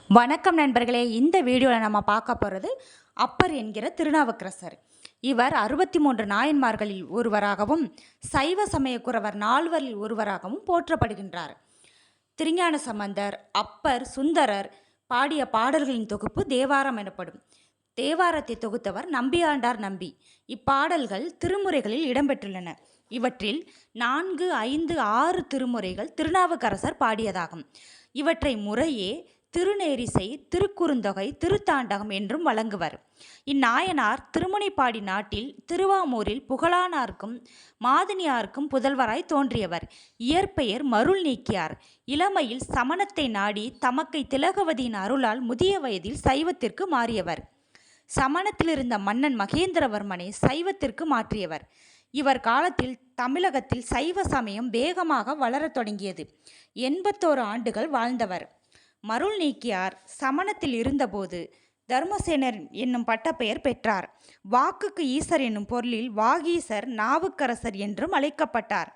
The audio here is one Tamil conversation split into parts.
வணக்கம் நண்பர்களே. இந்த வீடியோவில் நம்ம பார்க்க போகிறது அப்பர் என்கிற திருநாவுக்கரசர். இவர் 63 நாயன்மார்களில் ஒருவராகவும் சைவ சமயக்குறவர் 4 ஒருவராகவும் போற்றப்படுகின்றார். திருஞான சம்பந்தர், அப்பர், சுந்தரர் பாடிய பாடல்களின் தொகுப்பு தேவாரம் எனப்படும். தேவாரத்தை தொகுத்தவர் நம்பியாண்டார் நம்பி. இப்பாடல்கள் திருமுறைகளில் இடம்பெற்றுள்ளன. இவற்றில் 4, 5, 6 திருமுறைகள் திருநாவுக்கரசர் பாடியதாகும். இவற்றை முறையே திருநேரிசை, திருக்குறுந்தொகை, திருத்தாண்டகம் என்றும் வழங்குவர். இந்நாயனார் திருமுனைப்பாடி நாட்டில் திருவாமூரில் புகழானார்க்கும் மாதினியாருக்கும் புதல்வராய் தோன்றியவர். இயற்பெயர் மருள் நீக்கியார். இளமையில் சமணத்தை நாடி தமக்கை திலகவதியின் அருளால் முதிய வயதில் சைவத்திற்கு மாறியவர். சமணத்திலிருந்த மன்னன் மகேந்திரவர்மனை சைவத்திற்கு மாற்றியவர். இவர் காலத்தில் தமிழகத்தில் சைவ சமயம் வேகமாக வளரத் தொடங்கியது. 81 ஆண்டுகள் வாழ்ந்தவர். மருள் நீக்கியார் சமணத்தில் இருந்தபோது தர்மசேனர் என்னும் பட்டப்பெயர் பெற்றார். வாக்குக்கு ஈசர் என்னும் பொருளில் வாகீசர், நாவுக்கரசர் என்றும் அழைக்கப்பட்டார்.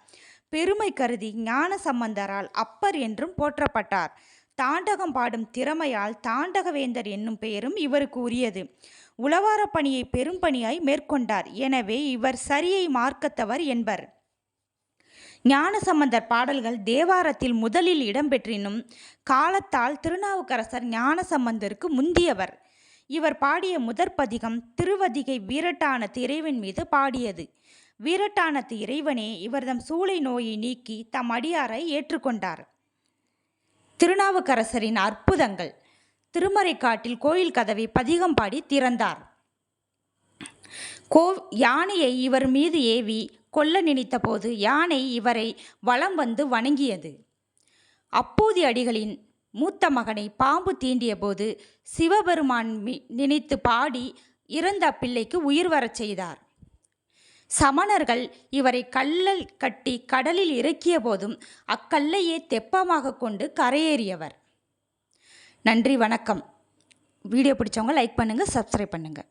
பெருமை கருதி ஞான சம்பந்தரால் அப்பர் என்றும் போற்றப்பட்டார். தாண்டகம் பாடும் திறமையால் தாண்டகவேந்தர் என்னும் பெயரும் இவருக்கு உரியது. உளவார பணியை பெரும் பணியாய் மேற்கொண்டார். எனவே இவர் சரியை மார்க்கத்தவர் என்பர். ஞானசம்பந்தர் பாடல்கள் தேவாரத்தில் முதலில் இடம்பெற்றினும் காலத்தால் திருநாவுக்கரசர் ஞானசம்பந்தருக்கு முந்தியவர். இவர் பாடிய முதற்பதிகம் திருவதிகை வீரட்டானத்து இறைவன் மீது பாடியது. வீரட்டானத்து இறைவனே இவர்தம் சூளை நோயை நீக்கி தம் அடியாரை ஏற்றுக்கொண்டார். திருநாவுக்கரசரின் அற்புதங்கள். திருமறைக்காட்டில் கோயில் கதவை பதிகம் பாடி திறந்தார். யானையை இவர் மீது ஏவி கொல்ல நினைத்த போது யானை இவரை வலம் வந்து வணங்கியது. அப்பூதி அடிகளின் மூத்த மகனை பாம்பு தீண்டிய போது சிவபெருமான் நினைத்து பாடி இறந்த பிள்ளைக்கு உயிர் வரச் செய்தார். சமணர்கள் இவரை கல்லில் கட்டி கடலில் இறக்கிய போதும் அக்கல்லையே தெப்பமாக கொண்டு கரையேறியவர். நன்றி, வணக்கம். வீடியோ பிடிச்சவங்க லைக் பண்ணுங்கள், சப்ஸ்கிரைப் பண்ணுங்கள்.